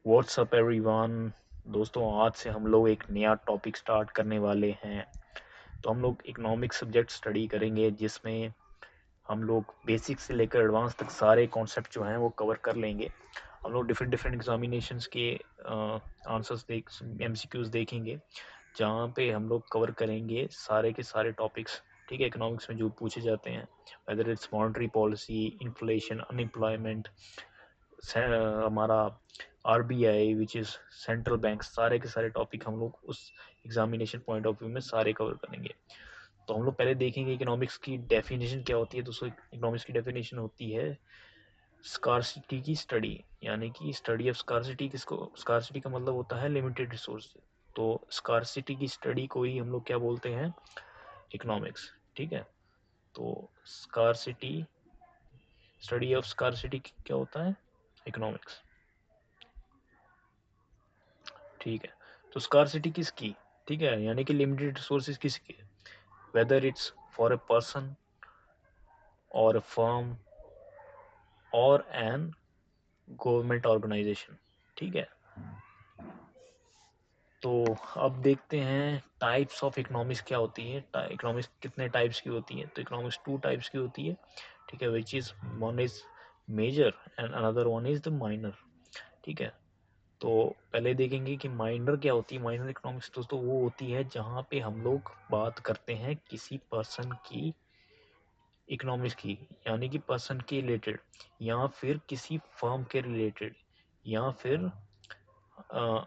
WhatsApp everyone. दोस्तों, आज से हम लोग एक नया टॉपिक स्टार्ट करने वाले हैं। तो हम लोग इकोनॉमिक सब्जेक्ट स्टडी करेंगे, जिसमें हम लोग बेसिक से लेकर एडवांस तक सारे कॉन्सेप्ट जो हैं वो कवर कर लेंगे। हम लोग डिफरेंट डिफरेंट एग्जामिनेशंस के आंसर्स एमसीक्यूज देखेंगे, जहाँ पे हम लोग कवर करेंगे सारे के सारे टॉपिक्स। ठीक है, इकोनॉमिक्स में जो पूछे जाते हैं, whether it's monetary policy, inflation, unemployment, हमारा RBI which is central bank, सारे के सारे टॉपिक हम लोग उस एग्जामिनेशन पॉइंट ऑफ व्यू में सारे कवर करेंगे। तो हम लोग पहले देखेंगे इकोनॉमिक्स की डेफिनेशन क्या होती है। दोस्तों, इकोनॉमिक्स की डेफिनेशन होती है स्कार्सिटी की स्टडी, यानी कि स्टडी ऑफ स्कार्सिटी। किसको स्कार्सिटी का मतलब होता है लिमिटेड रिसोर्स। तो स्कार्सिटी की स्टडी को ही हम लोग क्या बोलते हैं, इकोनॉमिक्स। ठीक है, तो स्कार्सिटी, स्टडी ऑफ स्कार्सिटी क्या होता है, इकोनॉमिक्स। ठीक है, तो स्कार्सिटी किसकी, ठीक है, यानी कि लिमिटेड रिसोर्सेज किसकी, whether it's for a person और a firm or an government organisation. ठीक है, तो अब देखते हैं टाइप्स ऑफ इकोनॉमिक्स क्या होती है। इकोनॉमिक्स कितने टाइप्स की होती है, तो इकोनॉमिक्स टू टाइप्स की होती है। ठीक है, which is one is major and another one is the minor. ठीक है, तो पहले देखेंगे कि माइनर क्या होती है। माइनर इकोनॉमिक्स दोस्तों वो होती है जहाँ पे हम लोग बात करते हैं किसी पर्सन की इकोनॉमिक्स की, यानी कि पर्सन के रिलेटेड, या फिर किसी फर्म के रिलेटेड, या फिर अ,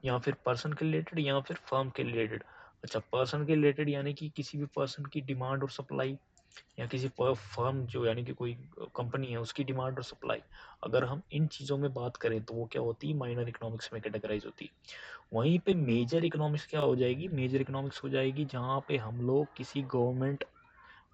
या फिर पर्सन के रिलेटेड, या फिर फर्म के रिलेटेड। अच्छा, पर्सन के रिलेटेड यानी कि किसी भी पर्सन की डिमांड और सप्लाई, या किसी फर्म जो यानी कि कोई कंपनी है उसकी डिमांड और सप्लाई। अगर हम इन चीज़ों में बात करें तो वो क्या होती है, माइनर इकोनॉमिक्स में कैटेगराइज होती है। वहीं पे मेजर इकोनॉमिक्स क्या हो जाएगी, मेजर इकोनॉमिक्स हो जाएगी जहाँ पे हम लोग किसी गवर्नमेंट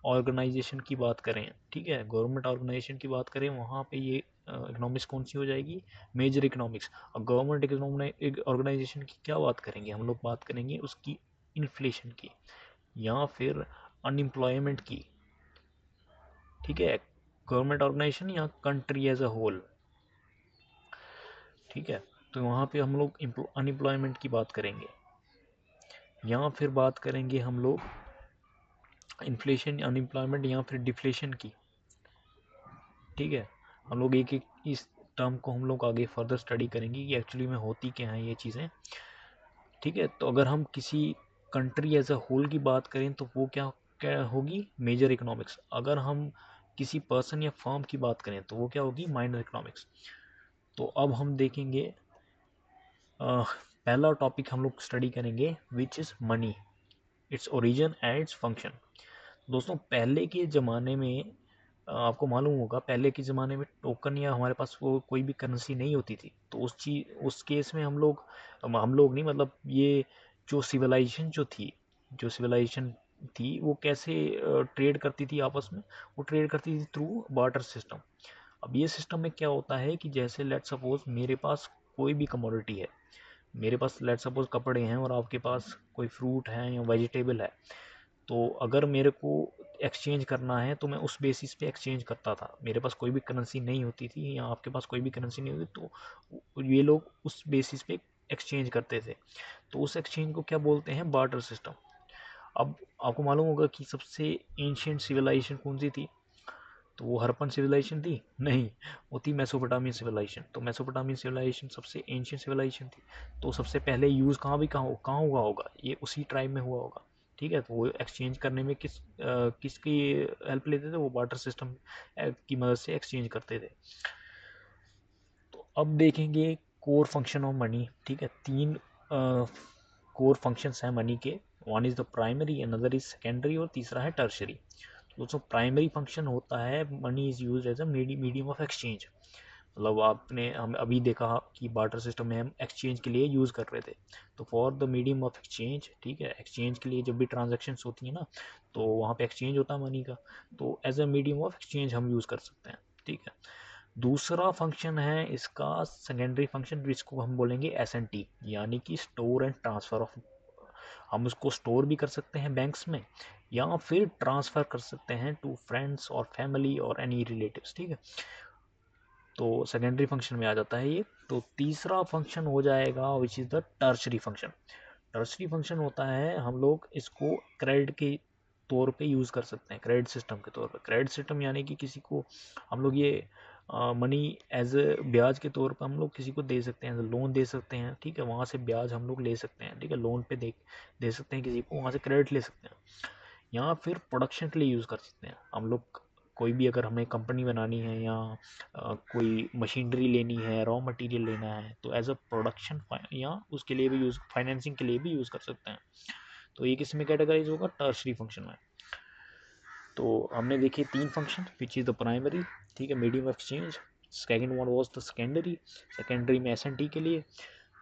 ऑर्गेनाइजेशन की बात करें। ठीक है, गवर्नमेंट ऑर्गेनाइजेशन की बात करें, वहाँ पे ये इकोनॉमिक्स कौन सी हो जाएगी, मेजर इकोनॉमिक्स। और गवर्नमेंट ऑर्गेनाइजेशन की क्या बात करेंगे, हम लोग बात करेंगे उसकी इन्फ्लेशन की, या फिर अनएम्प्लॉयमेंट की। ठीक है, गवर्नमेंट ऑर्गेनाइजेशन या कंट्री एज अ होल। ठीक है, तो वहाँ पे हम लोग अनएम्प्लॉयमेंट की बात करेंगे, या फिर बात करेंगे हम लोग इन्फ्लेशन, अनएम्प्लॉयमेंट, या फिर डिफ्लेशन की। ठीक है, हम लोग एक एक इस टर्म को हम लोग आगे फर्दर स्टडी करेंगे कि एक्चुअली में होती क्या हैं ये चीज़ें। ठीक है, तो अगर हम किसी कंट्री एज अ होल की बात करें तो वो क्या क्या होगी, मेजर इकोनॉमिक्स। अगर हम किसी पर्सन या फर्म की बात करें तो वो क्या होगी, माइनर इकोनॉमिक्स। तो अब हम देखेंगे पहला टॉपिक हम लोग स्टडी करेंगे which is money, its origin and its function. दोस्तों, पहले के ज़माने में आपको मालूम होगा, पहले के ज़माने में टोकन या हमारे पास वो कोई भी करेंसी नहीं होती थी। तो उस केस में हम लोग नहीं, मतलब ये जो सिविलाइजेशन थी वो कैसे ट्रेड करती थी आपस में, वो ट्रेड करती थी थ्रू बार्टर सिस्टम। अब ये सिस्टम में क्या होता है कि जैसे लेट सपोज मेरे पास कोई भी कमोडिटी है, मेरे पास लेट सपोज कपड़े हैं और आपके पास कोई फ्रूट है या वेजिटेबल है। तो अगर मेरे को एक्सचेंज करना है तो मैं उस बेसिस पे एक्सचेंज करता था। मेरे पास कोई भी करेंसी नहीं होती थी, या आपके पास कोई भी करेंसी नहीं होती, तो ये लोग उस बेसिस पे एक्सचेंज करते थे। तो उस एक्सचेंज को क्या बोलते हैं, बार्टर सिस्टम। अब आपको मालूम होगा कि सबसे एंशियंट सिविलाइजेशन कौन सी थी, तो वो हरप्पन सिविलाइजेशन थी, नहीं, वो थी मेसोपोटामियन सिविलाइजेशन। तो मेसोपोटामियन सिविलाइजेशन सबसे एंशियंट सिविलाइजेशन थी। तो सबसे पहले यूज़ कहाँ हुआ होगा, ये उसी ट्राइब में हुआ होगा। ठीक है, तो वो एक्सचेंज करने में किसकी हेल्प लेते थे, वो वाटर सिस्टम की मदद से एक्सचेंज करते थे। तो अब देखेंगे कोर फंक्शन ऑफ मनी। ठीक है, तीन कोर फंक्शंस हैं मनी के। One is the primary, another is secondary, और तीसरा है टर्शरी। दोस्तों, प्राइमरी फंक्शन होता है money is use as a medium of exchange. मतलब आपने हम अभी देखा कि बार्टर सिस्टम में हम एक्सचेंज के लिए यूज़ कर रहे थे। तो for the medium of exchange, ठीक है, एक्सचेंज के लिए जब भी ट्रांजेक्शन्स होती है ना, तो वहाँ पे एक्सचेंज होता है मनी का। तो as a medium of exchange हम यूज़ कर सकते हैं। ठीक है, दूसरा फंक्शन है इसका सेकेंडरी फंक्शन, जिसको हम बोलेंगे एस एन टी, यानी कि स्टोर एंड ट्रांसफ़र ऑफ। हम उसको स्टोर भी कर सकते हैं बैंक्स में, या फिर ट्रांसफ़र कर सकते हैं टू फ्रेंड्स और फैमिली और एनी रिलेटिव्स। ठीक है, तो सेकेंडरी फंक्शन में आ जाता है ये। तो तीसरा फंक्शन हो जाएगा विच is the tertiary function. Tertiary function होता है, हम लोग इसको क्रेडिट के तौर पे यूज़ कर सकते हैं, क्रेडिट सिस्टम के तौर पे। क्रेडिट सिस्टम यानी कि किसी को हम लोग ये मनी एज ए ब्याज के तौर पर हम लोग किसी को दे सकते हैं, लोन दे सकते हैं, ठीक है, वहाँ से ब्याज हम लोग ले सकते हैं, ठीक है, लोन पे दे सकते हैं किसी को, वहाँ से क्रेडिट ले सकते हैं, या फिर प्रोडक्शन के लिए यूज़ कर सकते हैं हम लोग। कोई भी अगर हमें कंपनी बनानी है या कोई मशीनरी लेनी है, रॉ मटेरियल लेना है, तो एज अ प्रोडक्शन या उसके लिए भी यूज़, फाइनेंसिंग के लिए भी यूज़ कर सकते हैं। तो ये किस में कैटेगराइज होगा? टर्शरी फंक्शन में। तो हमने देखे 3 function, which is the primary, ठीक है, medium of exchange. Second one was the secondary, secondary में एस के लिए।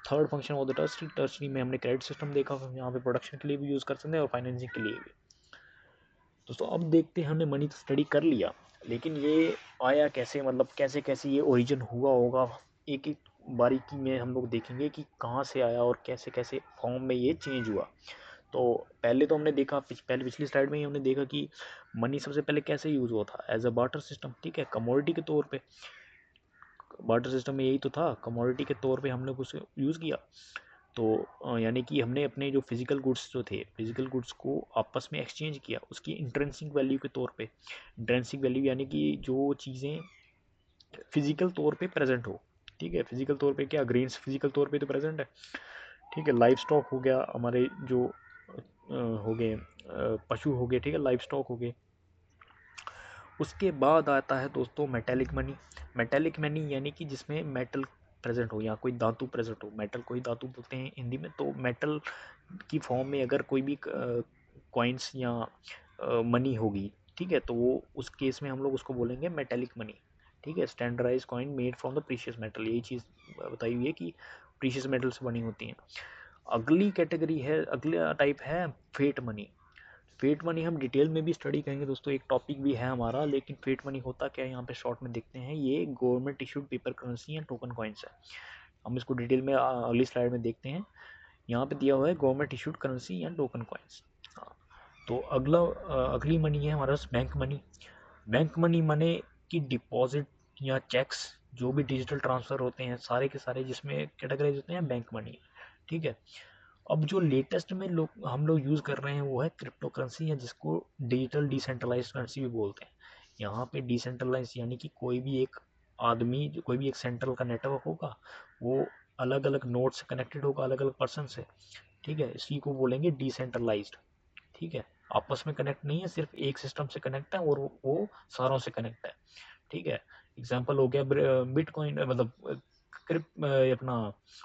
Third function was the tertiary, tertiary में हमने क्रेडिट सिस्टम देखा, यहाँ पे प्रोडक्शन के लिए भी यूज़ कर सकते हैं और फाइनेंसिंग के लिए भी। दोस्तों अब देखते हैं, हमने मनी तो स्टडी कर लिया, लेकिन ये आया कैसे, मतलब कैसे कैसे ये ओरिजिन हुआ होगा, एक एक बारीकी में हम लोग देखेंगे कि कहाँ से आया और कैसे कैसे फॉर्म में ये चेंज हुआ। तो पहले तो हमने देखा, पहले पिछली स्लाइड में ही हमने देखा कि मनी सबसे पहले कैसे यूज़ हुआ था, एज अ बार्टर सिस्टम, ठीक है, कमोडिटी के तौर पे। बार्टर सिस्टम में यही तो था, कमोडिटी के तौर पे हमने कुछ यूज़ किया। तो यानी कि हमने अपने जो फिजिकल गुड्स जो थे, फिजिकल गुड्स को आपस में एक्सचेंज किया उसकी इंट्रेंसिक वैल्यू के तौर पे। इंट्रेंसिक वैल्यू यानी कि जो चीज़ें फिजिकल तौर पे प्रेजेंट हो, ठीक है, फिजिकल तौर पे क्या, ग्रेन्स फिजिकल तौर पे तो प्रेजेंट है, ठीक है, लाइफ स्टॉक हो गया हमारे जो हो गए पशु हो गए, ठीक है, लाइफ स्टॉक हो गए। उसके बाद आता है दोस्तों मेटेलिक मनी। मेटेलिक मनी यानी कि जिसमें मेटल प्रेजेंट हो या कोई धातु प्रेजेंट हो, मेटल कोई धातु बोलते हैं हिंदी में, तो मेटल की फॉर्म में अगर कोई भी कॉइन्स या मनी होगी, ठीक है, तो वो उस केस में हम लोग उसको बोलेंगे मेटेलिक मनी, ठीक है, standardise coin made from the precious metal, यही चीज़ बताई हुई है कि प्रीशियस मेटल से बनी होती हैं। अगली कैटेगरी है, अगला टाइप है फेट मनी। फेट मनी हम डिटेल में भी स्टडी करेंगे दोस्तों, एक टॉपिक भी है हमारा, लेकिन फेट मनी होता क्या है यहाँ पे शॉर्ट में देखते हैं। ये गवर्नमेंट इशूड पेपर करेंसी या टोकन कॉइन्स है, हम इसको डिटेल में अगली स्लाइड में देखते हैं। यहाँ पे दिया हुआ है गवर्नमेंट इशूड करेंसी या टोकन कॉइन्स। तो अगली मनी है हमारा बैंक मनी। बैंक मनी माने कि डिपॉजिट या चेक्स जो भी डिजिटल ट्रांसफ़र होते हैं सारे के सारे जिसमें कैटेगराइज होते हैं बैंक मनी, ठीक है। अब जो लेटेस्ट में हम लोग यूज़ कर रहे हैं वो है क्रिप्टो करेंसी, या जिसको डिजिटल डिसेंट्रलाइज करेंसी भी बोलते हैं। यहाँ पे डिसेंट्रलाइज यानी कि कोई भी एक आदमी, जो कोई भी एक सेंट्रल का नेटवर्क होगा, वो अलग अलग नोड से कनेक्टेड होगा, अलग अलग पर्सन से, ठीक है, इसी को बोलेंगे डिसेंट्रलाइज्ड, ठीक है। आपस में कनेक्ट नहीं है, सिर्फ एक सिस्टम से कनेक्ट है और वो सारों से कनेक्ट है, ठीक है। एग्जाम्पल हो गया बिटकॉइन, मतलब अपना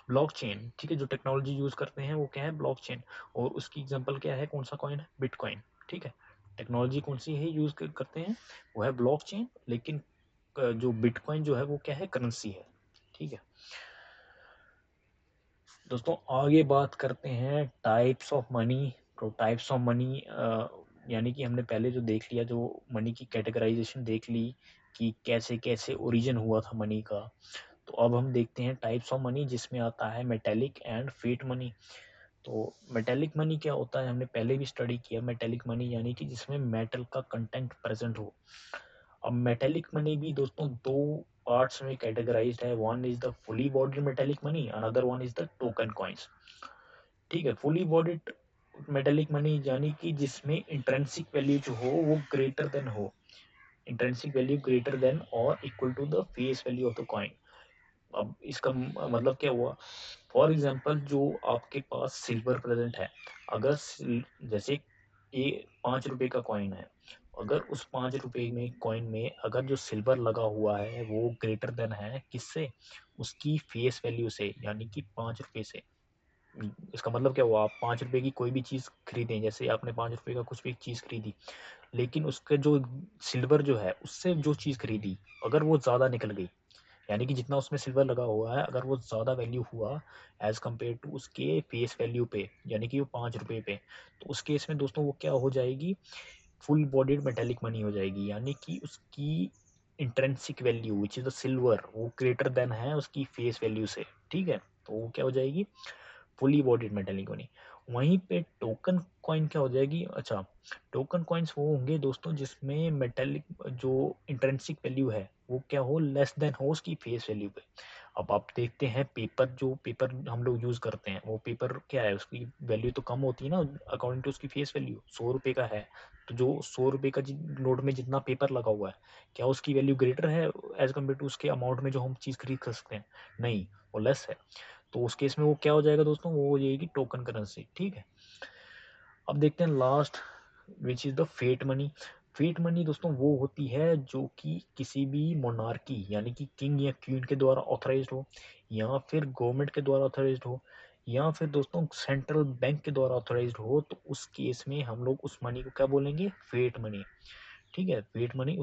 ब्लॉकचेन, ठीक है, जो टेक्नोलॉजी यूज करते हैं वो क्या है, ब्लॉकचेन। और उसकी एग्जांपल क्या है, कौन सा कॉइन है, बिटकॉइन, ठीक है। टेक्नोलॉजी कौन सी है यूज करते हैं, वो है ब्लॉकचेन, लेकिन जो बिटकॉइन जो है वो क्या है, करेंसी है, ठीक है। दोस्तों आगे बात करते हैं टाइप्स ऑफ मनी। तो टाइप्स ऑफ मनी यानी कि हमने पहले जो देख लिया, जो मनी की कैटेगराइजेशन देख ली कि कैसे कैसे ओरिजिन हुआ था मनी का। तो अब हम देखते हैं टाइप्स ऑफ मनी, जिसमें आता है मेटेलिक एंड फिएट मनी। तो मेटेलिक मनी क्या होता है, हमने पहले भी स्टडी किया। मेटेलिक मनी यानी कि जिसमें मेटल का कंटेंट प्रेजेंट हो। अब मेटेलिक मनी भी दोस्तों दो पार्ट्स में कैटेगराइज्ड है। One is the fully bodied metallic money, another one is the token coins, ठीक है। फुली बॉडीड मेटेलिक मनी यानी कि जिसमें इंट्रिंसिक वैल्यू जो हो वो ग्रेटर देन हो, इंट्रिंसिक वैल्यू ग्रेटर देन और equal to the face value of the coin. अब इसका मतलब क्या हुआ, फॉर एग्जाम्पल जो आपके पास सिल्वर प्रेजेंट है, अगर जैसे ये 5 रुपए का कॉइन है, अगर उस 5 रुपए में कॉइन में अगर जो सिल्वर लगा हुआ है वो ग्रेटर देन है किससे, उसकी फेस वैल्यू से, यानी कि 5 रुपए से। इसका मतलब क्या हुआ, आप 5 रुपए की कोई भी चीज़ खरीदें, जैसे आपने 5 रुपए का कुछ भी चीज़ खरीदी, लेकिन उसके जो सिल्वर जो है उससे जो चीज़ खरीदी, अगर वो ज़्यादा निकल गई, यानी कि जितना उसमें सिल्वर लगा हुआ है अगर वो ज़्यादा वैल्यू हुआ एज़ कम्पेयर टू उसके फेस वैल्यू पे, यानी कि वो 5 रुपए पे, तो उस केस में दोस्तों वो क्या हो जाएगी, फुल बॉडीड मेटेलिक मनी हो जाएगी। यानी कि उसकी intrinsic value which is the silver वो ग्रेटर देन है उसकी फेस वैल्यू से, ठीक है। तो वो क्या हो जाएगी, फुली बॉडीड मेटेलिक मनी। वहीं पे टोकन कॉइन क्या हो जाएगी, अच्छा, टोकन कॉइन्स वो होंगे दोस्तों जिसमें मेटेलिक जो इंट्रेंसिक वैल्यू है वो क्या हो, लेस देन हो उसकी फेस वैल्यू पे। अब आप देखते हैं पेपर, जो पेपर हम लोग यूज़ करते हैं वो पेपर क्या है, उसकी वैल्यू तो कम होती है ना अकॉर्डिंग टू उसकी फेस वैल्यू। 100 रुपये का है तो जो 100 रुपये का नोट में जितना पेपर लगा हुआ है, क्या उसकी वैल्यू ग्रेटर है एज कम्पेयर टू उसके अमाउंट में जो हम चीज़ खरीद कर सकते हैं? नहीं, वो लेस है। तो उस केस में वो क्या हो जाएगा दोस्तों, वो हो जाएगी टोकन करेंसी। ठीक है, अब देखते हैं last, which is the fiat money. Fiat money दोस्तों वो होती है जो कि किसी भी मोनार्की यानी कि किंग या क्वीन के द्वारा ऑथराइज्ड हो, या फिर गवर्नमेंट के द्वारा ऑथराइज्ड हो, या फिर दोस्तों सेंट्रल बैंक के द्वारा ऑथराइज्ड हो, तो उस केस में हम लोग उस मनी को क्या बोलेंगे, फेट मनी। ठीक है, फेट मनी,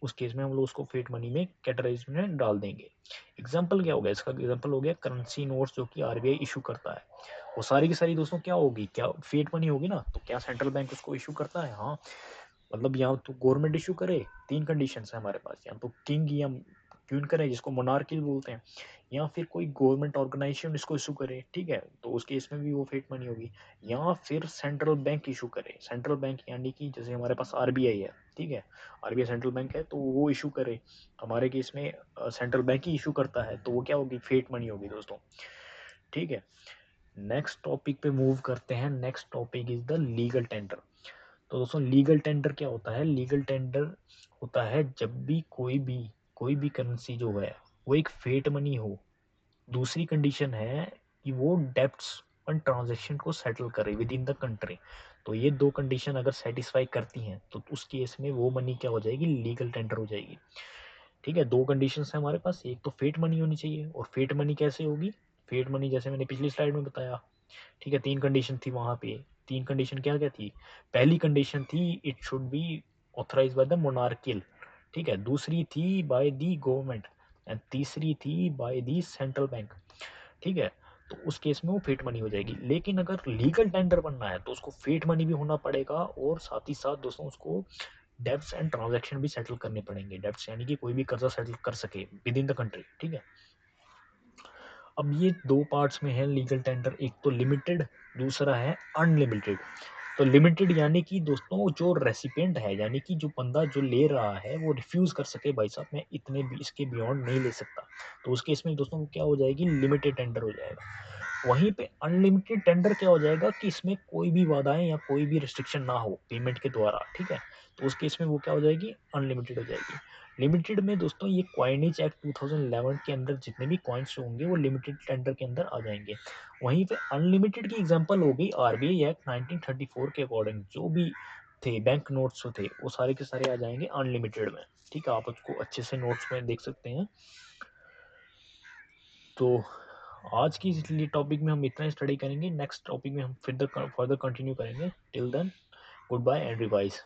उस केस में हम लोग उसको फेट मनी में कैटेगराइज में डाल देंगे। एग्जाम्पल क्या हो गया इसका, एग्जाम्पल हो गया करेंसी नोट्स जो कि आरबीआई इशू करता है, वो सारी की सारी दोस्तों क्या होगी, क्या फेट मनी होगी ना। तो क्या सेंट्रल बैंक उसको इशू करता है? हाँ, मतलब यहाँ तो गवर्नमेंट इशू करे, तीन कंडीशन है हमारे पास, या तो किंग या क्वीन करे जिसको मोनार्की बोलते हैं, या फिर कोई गवर्नमेंट ऑर्गेनाइजेशन इसको इशू करे, ठीक है, तो उस केस में भी वो फेट मनी होगी, या फिर सेंट्रल बैंक इशू करे। सेंट्रल बैंक यानी कि जैसे हमारे पास आरबीआई है, ठीक है, आरबीआई सेंट्रल बैंक है, तो वो इशू करे, हमारे केस में सेंट्रल बैंक ही इशू करता है, तो वो क्या होगी, फेट मनी होगी दोस्तों। ठीक है, नेक्स्ट टॉपिक पे मूव करते हैं। Next topic is the legal tender. तो दोस्तों लीगल टेंडर क्या होता है? लीगल टेंडर होता है जब भी कोई भी करेंसी जो है वो एक फेट मनी हो। दूसरी कंडीशन है कि वो डेब्ट्स और ट्रांजैक्शन को सेटल करे विद इन द कंट्री। तो ये दो कंडीशन अगर सेटिस्फाई करती हैं तो उस केस में वो मनी क्या हो जाएगी, लीगल टेंडर हो जाएगी। ठीक है, दो कंडीशंस है हमारे पास, एक तो फेट मनी होनी चाहिए, और फेट मनी कैसे होगी, फेट मनी जैसे मैंने पिछली स्लाइड में बताया। ठीक है, तीन कंडीशन थी वहां पे। तीन कंडीशन क्या क्या थी? पहली कंडीशन थी it should be authorise by the monarchial. ठीक है, दूसरी थी बाय द गवर्नमेंट, एंड तीसरी थी बाय द सेंट्रल बैंक। ठीक है, तो उस केस में वो फेट मनी हो जाएगी। लेकिन अगर लीगल टेंडर बनना है तो उसको फेट मनी भी होना पड़ेगा, और साथ ही साथ दोस्तों उसको डेब्ट्स एंड ट्रांजैक्शन भी सेटल करने पड़ेंगे। डेब्ट्स यानी कि कोई भी कर्जा सेटल कर सके विद इन द कंट्री। ठीक है, अब ये दो पार्ट्स में है लीगल टेंडर, एक तो लिमिटेड, दूसरा है अनलिमिटेड। तो लिमिटेड यानी कि दोस्तों जो रेसिपेंट है, यानी कि जो बंदा जो ले रहा है वो रिफ्यूज कर सके, भाई साहब मैं इतने भी इसके बियॉन्ड नहीं ले सकता, तो उस केस में दोस्तों क्या हो जाएगी, लिमिटेड टेंडर हो जाएगा। वहीं पे अनलिमिटेड टेंडर क्या हो जाएगा कि इसमें कोई भी बाधाएं या कोई भी रिस्ट्रिक्शन ना हो पेमेंट के द्वारा। ठीक है, तो उस केस में वो क्या हो जाएगी, अनलिमिटेड हो जाएगी। लिमिटेड में दोस्तों ये क्वाइनेज एक्ट 2011 के अंदर जितने भी कॉइन्स होंगे वो लिमिटेड टेंडर के अंदर आ जाएंगे। वहीं पे अनलिमिटेड की एग्जांपल हो गई आरबीआई एक्ट 1934 के अकॉर्डिंग, जो भी थे बैंक नोट्स जो थे वो सारे के सारे आ जाएंगे अनलिमिटेड में। ठीक है, आप उसको अच्छे से नोट्स में देख सकते हैं। तो आज की इस लिए टॉपिक में हम इतना स्टडी करेंगे, नेक्स्ट टॉपिक में हम फिर फर्दर कंटिन्यू करेंगे। Till then, good bye and revise.